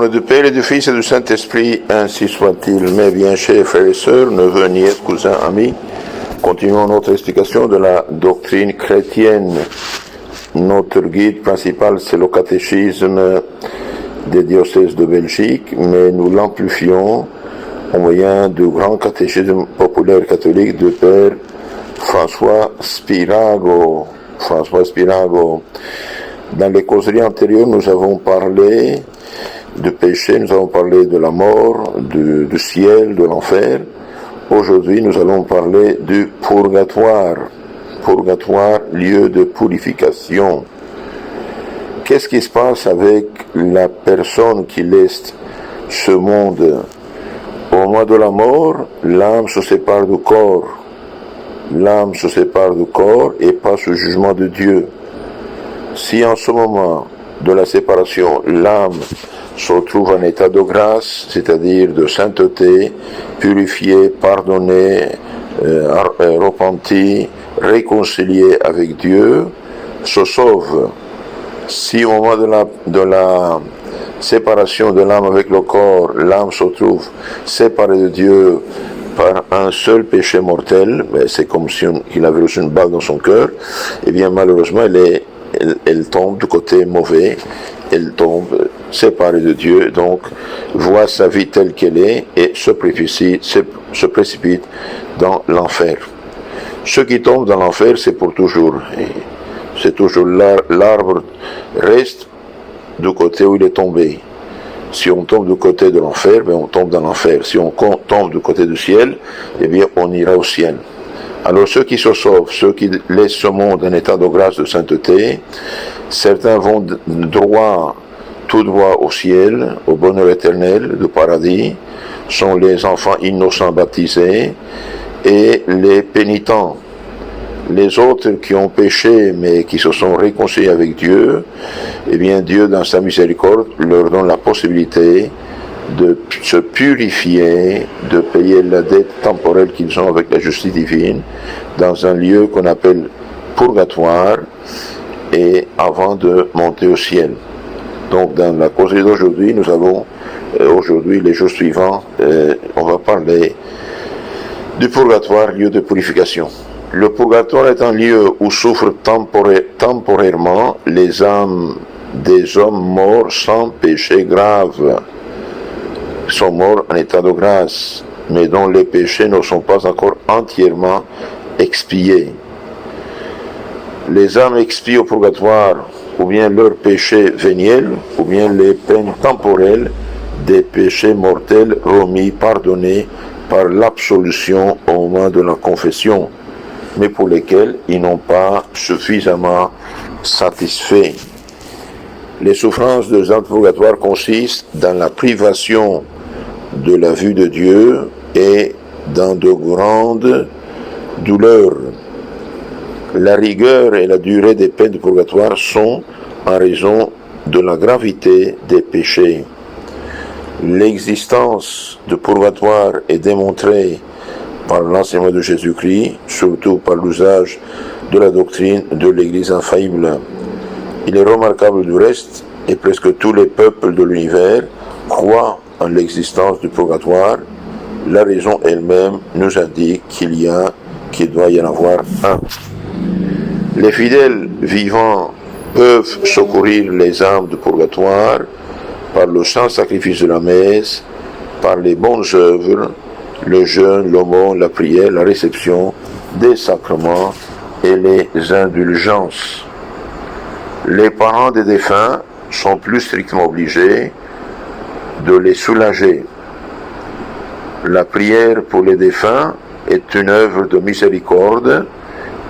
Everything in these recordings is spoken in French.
nom du Père et du Fils et du Saint-Esprit, ainsi soit-il. Mes bien chers frères et sœurs, neveux, nièces, cousins, amis, continuons notre explication de la doctrine chrétienne. Notre guide principal, c'est le catéchisme des diocèses de Belgique, mais nous l'amplifions au moyen du grand catéchisme populaire catholique du Père François Spirago. Dans les causeries antérieures, nous avons parlé du péché, nous avons parlé de la mort, du ciel, de l'enfer. Aujourd'hui, nous allons parler du purgatoire. Purgatoire, lieu de purification. Qu'est-ce qui se passe avec la personne qui laisse ce monde? Au moment de la mort, l'âme se sépare du corps. L'âme se sépare du corps et passe au jugement de Dieu. Si en ce moment de la séparation, l'âme se trouve en état de grâce, c'est-à-dire de sainteté, purifiée, pardonnée, repentie, réconciliée avec Dieu, se sauve. Si au moment de la séparation de l'âme avec le corps, l'âme se trouve séparée de Dieu par un seul péché mortel, mais c'est comme si il avait reçu une balle dans son cœur, et bien malheureusement elle tombe du côté mauvais, elle tombe séparée de Dieu, donc voit sa vie telle qu'elle est et se précipite dans l'enfer. Ceux qui tombent dans l'enfer, c'est pour toujours. C'est toujours l'arbre reste du côté où il est tombé. Si on tombe du côté de l'enfer, ben on tombe dans l'enfer. Si on tombe du côté du ciel, eh bien on ira au ciel. Alors ceux qui se sauvent, ceux qui laissent ce monde en état de grâce, de sainteté, certains vont tout droit au ciel, au bonheur éternel, du paradis, sont les enfants innocents baptisés et les pénitents. Les autres qui ont péché mais qui se sont réconciliés avec Dieu, eh bien Dieu dans sa miséricorde leur donne la possibilité de se purifier, de payer la dette temporelle qu'ils ont avec la justice divine dans un lieu qu'on appelle purgatoire et avant de monter au ciel. Donc dans la causerie d'aujourd'hui, nous allons aujourd'hui les jours suivants, on va parler du purgatoire, lieu de purification. Le purgatoire est un lieu où souffrent temporairement les âmes des hommes morts sans péché grave. Ils sont morts en état de grâce, mais dont les péchés ne sont pas encore entièrement expiés. Les âmes expient au purgatoire ou bien leurs péchés véniels, ou bien les peines temporelles des péchés mortels remis, pardonnés par l'absolution au moment de la confession, mais pour lesquels ils n'ont pas suffisamment satisfait. Les souffrances des âmes purgatoires consistent dans la privation de la vue de Dieu et dans de grandes douleurs. La rigueur et la durée des peines de purgatoire sont en raison de la gravité des péchés. L'existence du purgatoire est démontrée par l'enseignement de Jésus-Christ, surtout par l'usage de la doctrine de l'Église infaillible. Il est remarquable du reste, et presque tous les peuples de l'univers croient en l'existence du purgatoire. La raison elle-même nous indique qu'il doit y en avoir un. Les fidèles vivants peuvent secourir les âmes du purgatoire par le saint sacrifice de la messe, par les bonnes œuvres, le jeûne, l'aumône, la prière, la réception des sacrements et les indulgences. Les parents des défunts sont plus strictement obligés de les soulager. La prière pour les défunts est une œuvre de miséricorde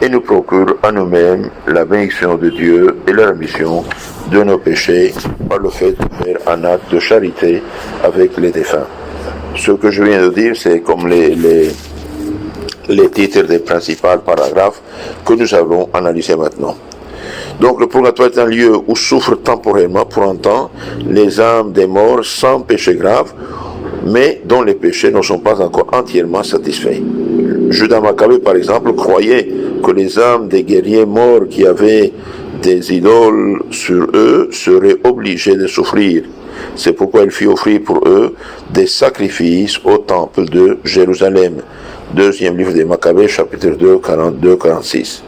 et nous procure à nous-mêmes la bénédiction de Dieu et la rémission de nos péchés par le fait de faire un acte de charité avec les défunts. Ce que je viens de dire, c'est comme les titres des principaux paragraphes que nous allons analyser maintenant. Donc le purgatoire est un lieu où souffrent temporairement pour un temps les âmes des morts sans péché grave, mais dont les péchés ne sont pas encore entièrement satisfaits. Judas Maccabée, par exemple, croyait que les âmes des guerriers morts qui avaient des idoles sur eux seraient obligés de souffrir. C'est pourquoi il fit offrir pour eux des sacrifices au temple de Jérusalem. Deuxième livre des Maccabées, chapitre 2, 42-46.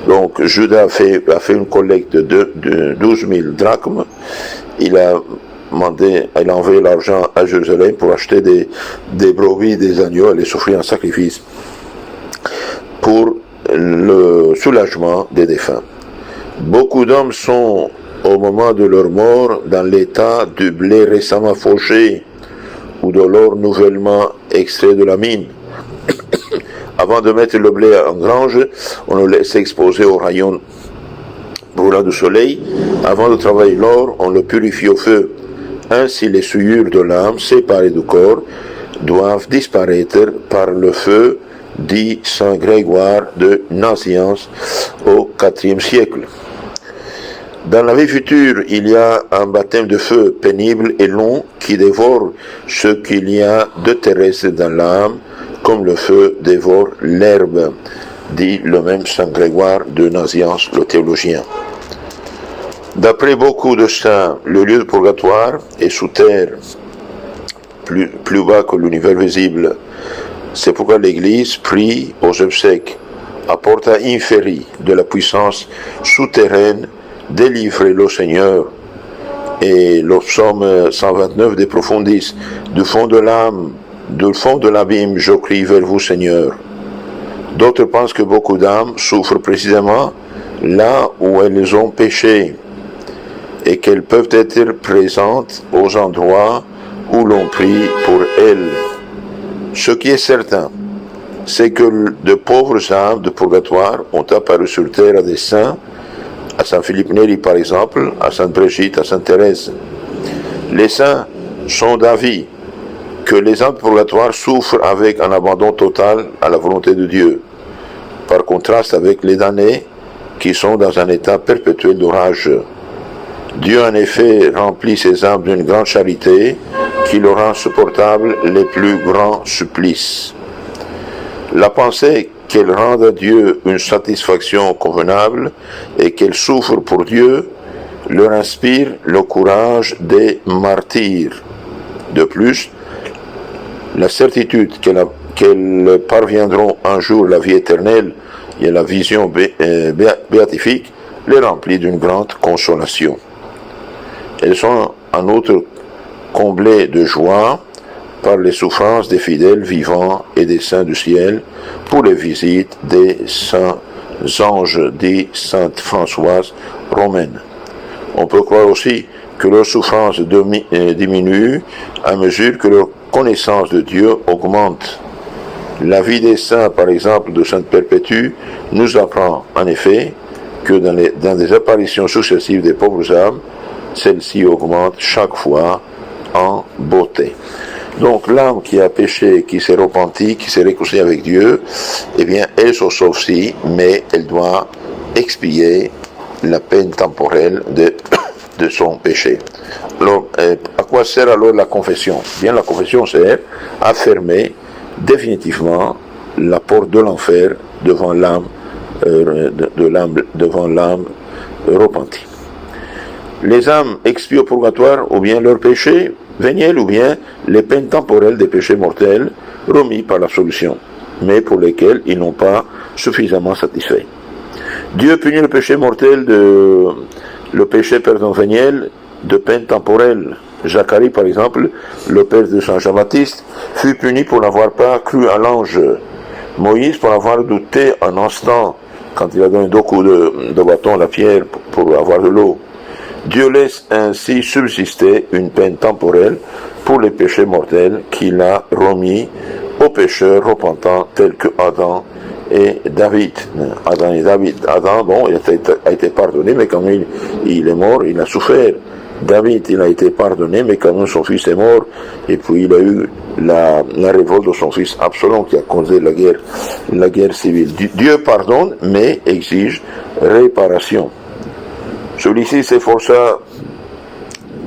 Donc Judas a fait une collecte de 12 000 drachmes. Il a envoyé l'argent à Jérusalem pour acheter des brebis, des agneaux, et les offrir en sacrifice pour le soulagement des défunts. Beaucoup d'hommes sont, au moment de leur mort, dans l'état du blé récemment fauché ou de l'or nouvellement extrait de la mine. Avant de mettre le blé en grange, on le laisse exposer aux rayons brûlants du soleil. Avant de travailler l'or, on le purifie au feu. Ainsi, les souillures de l'âme, séparées du corps, doivent disparaître par le feu, dit saint Grégoire de Nazianze au IVe siècle. Dans la vie future, il y a un baptême de feu pénible et long qui dévore ce qu'il y a de terrestre dans l'âme, comme le feu dévore l'herbe, dit le même saint Grégoire de Nazianze, le théologien. D'après beaucoup de saints, le lieu de purgatoire est sous terre, plus bas que l'univers visible. C'est pourquoi l'Église prie aux obsèques, à porta inferi de la puissance souterraine, délivrez-le Seigneur. Et le psaume 129 de Profondis, du fond de l'âme, du fond de l'abîme, je crie vers vous Seigneur. D'autres pensent que beaucoup d'âmes souffrent précisément là où elles ont péché et qu'elles peuvent être présentes aux endroits où l'on prie pour elles. Ce qui est certain, c'est que de pauvres âmes de purgatoire ont apparu sur terre à des saints, à Saint Philippe Néri par exemple, à Sainte Brigitte, à Sainte Thérèse. Les saints sont d'avis que les âmes de purgatoire souffrent avec un abandon total à la volonté de Dieu, par contraste avec les damnés qui sont dans un état perpétuel d'orage. Dieu en effet remplit ses âmes d'une grande charité qui leur rend supportable les plus grands supplices. La pensée qu'elles rendent à Dieu une satisfaction convenable et qu'elles souffrent pour Dieu leur inspire le courage des martyrs. De plus, la certitude qu'elles parviendront un jour à la vie éternelle et à la vision béatifique les remplit d'une grande consolation. Elles sont en outre comblées de joie par les souffrances des fidèles vivants et des saints du ciel pour les visites des saints anges, dit sainte Françoise romaine. On peut croire aussi que leurs souffrances diminuent à mesure que leur connaissance de Dieu augmente. La vie des saints, par exemple, de Sainte Perpétue, nous apprend en effet que dans des apparitions successives des pauvres âmes, celle-ci augmente chaque fois en beauté. Donc l'âme qui a péché, qui s'est repentie, qui s'est réconciliée avec Dieu, eh bien elle se sauve aussi, mais elle doit expier la peine temporelle de son péché. Alors, à quoi sert alors la confession? Bien, la confession sert à fermer définitivement la porte de l'enfer devant l'âme devant l'âme repentie. Les âmes expient au purgatoire ou bien leurs péchés véniels ou bien les peines temporelles des péchés mortels remis par l'absolution, mais pour lesquels ils n'ont pas suffisamment satisfait. Dieu punit le péché mortel le péché véniel de peines temporelles. Zacharie, par exemple, le père de Saint Jean-Baptiste, fut puni pour n'avoir pas cru à l'ange. Moïse pour avoir douté un instant quand il a donné 2 coups de bâton à la pierre pour avoir de l'eau. Dieu laisse ainsi subsister une peine temporelle pour les péchés mortels qu'il a remis aux pécheurs repentants tels que Adam et David. Adam, bon, il a été pardonné, mais quand il est mort, il a souffert. David, il a été pardonné, mais quand même son fils est mort, et puis il a eu la révolte de son fils Absalom qui a causé la guerre civile. Dieu pardonne, mais exige réparation. Celui-ci s'efforça,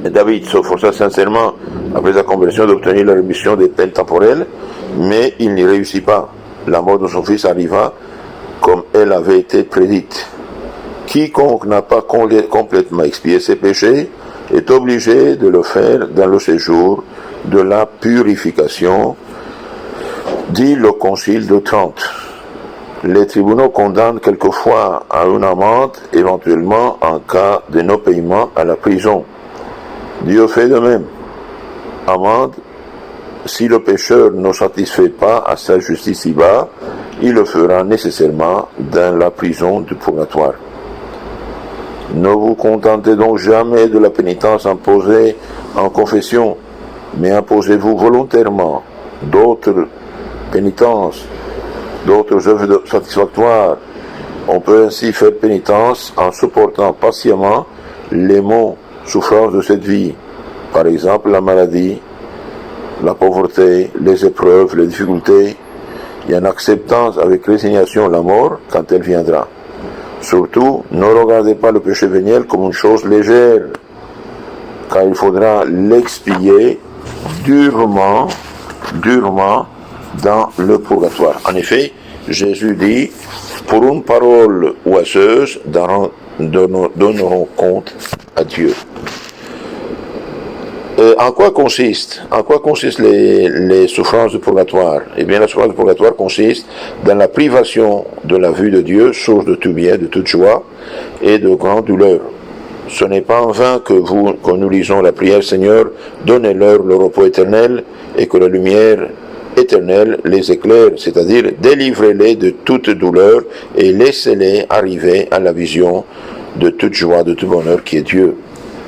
David s'efforça sincèrement, après sa conversion, d'obtenir la rémission des peines temporelles, mais il n'y réussit pas. La mort de son fils arriva comme elle avait été prédite. Quiconque n'a pas complètement expié ses péchés est obligé de le faire dans le séjour de la purification, dit le Concile de Trente. Les tribunaux condamnent quelquefois à une amende, éventuellement en cas de non-paiement à la prison. Dieu fait de même. Amende, si le pécheur ne satisfait pas à sa justice ici-bas, il le fera nécessairement dans la prison du purgatoire. Ne vous contentez donc jamais de la pénitence imposée en confession, mais imposez-vous volontairement d'autres pénitences, d'autres œuvres satisfactoires. On peut ainsi faire pénitence en supportant patiemment les maux, souffrances de cette vie, par exemple la maladie, la pauvreté, les épreuves, les difficultés, et en acceptant avec résignation la mort quand elle viendra. Surtout, ne regardez pas le péché véniel comme une chose légère, car il faudra l'expier durement dans le purgatoire. En effet, Jésus dit, pour une parole oiseuse, donneront compte à Dieu. En quoi consistent les souffrances du purgatoire? Eh bien, la souffrance du purgatoire consiste dans la privation de la vue de Dieu, source de tout bien, de toute joie et de grande douleur. Ce n'est pas en vain que nous lisons la prière, Seigneur, donnez-leur le repos éternel et que la lumière éternelle les éclaire, c'est-à-dire délivrez-les de toute douleur et laissez-les arriver à la vision de toute joie, de tout bonheur qui est Dieu.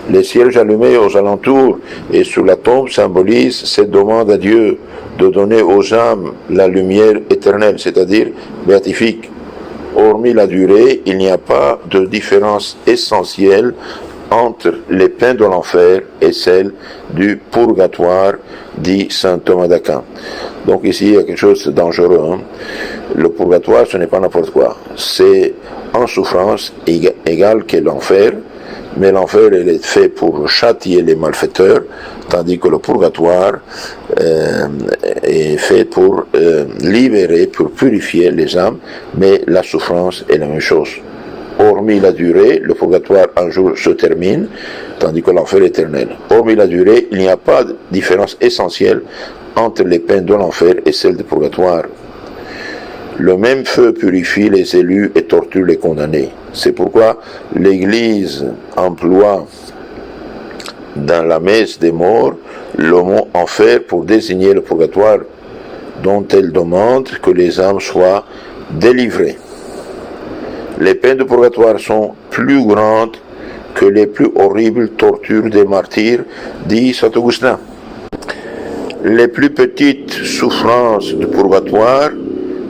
Les cierges allumés aux alentours et sur la tombe symbolisent cette demande à Dieu de donner aux âmes la lumière éternelle, c'est-à-dire béatifique. Hormis la durée, il n'y a pas de différence essentielle entre les peines de l'enfer et celles du purgatoire, dit saint Thomas d'Aquin. Donc ici, il y a quelque chose de dangereux. Le purgatoire, ce n'est pas n'importe quoi. C'est en souffrance égale que l'enfer, mais l'enfer, il est fait pour châtier les malfaiteurs, tandis que le purgatoire est fait pour libérer, pour purifier les âmes, mais la souffrance est la même chose. Hormis la durée, le purgatoire un jour se termine, tandis que l'enfer est éternel. Hormis la durée, il n'y a pas de différence essentielle entre les peines de l'enfer et celles du purgatoire. Le même feu purifie les élus et torture les condamnés. C'est pourquoi l'Église emploie dans la messe des morts le mot enfer pour désigner le purgatoire, dont elle demande que les âmes soient délivrées. Les peines de purgatoire sont plus grandes que les plus horribles tortures des martyrs, dit saint Augustin. Les plus petites souffrances du purgatoire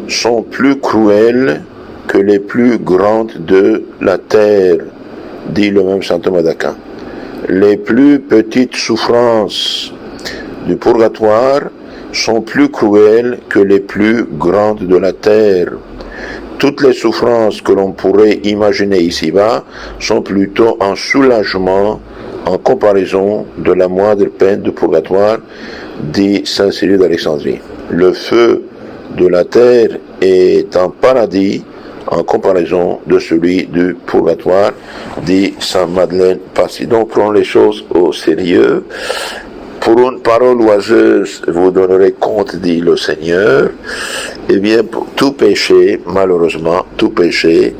sont plus cruelles que les plus grandes de la terre, dit le même saint Thomas d'Aquin. Les plus petites souffrances du purgatoire sont plus cruelles que les plus grandes de la terre. Toutes les souffrances que l'on pourrait imaginer ici-bas sont plutôt un soulagement en comparaison de la moindre peine du purgatoire, dit saint Cyril d'Alexandrie. Le feu de la terre est un paradis en comparaison de celui du purgatoire, dit saint Madeleine Passy. Donc prenons les choses au sérieux. Pour une parole oiseuse, vous donnerez compte, dit le Seigneur. Eh bien, pour tout péché, malheureusement, tout péché,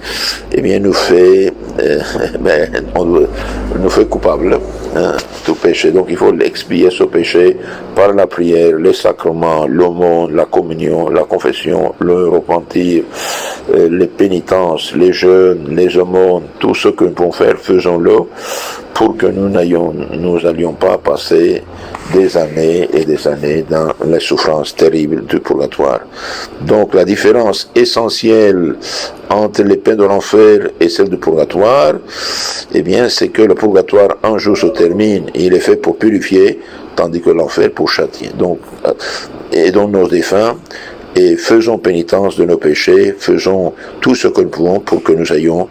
eh bien, nous fait coupables. Tout péché. Donc, il faut expier ce péché par la prière, les sacrements, l'aumône, la communion, la confession, le repentir, les pénitences, les jeûnes, les aumônes, tout ce que nous pouvons faire, faisons-le pour que nous n'allions pas passer des années et des années dans les souffrances terribles du purgatoire. Donc la différence essentielle entre les peines de l'enfer et celles du purgatoire, eh bien, c'est que le purgatoire un jour se termine et il est fait pour purifier, tandis que l'enfer pour châtier. Donc, aidons nos défunts et faisons pénitence de nos péchés, faisons tout ce que nous pouvons pour que nous ayons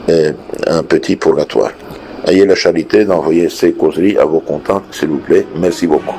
un petit purgatoire. Ayez la charité d'envoyer ces causeries à vos contacts, s'il vous plaît. Merci beaucoup.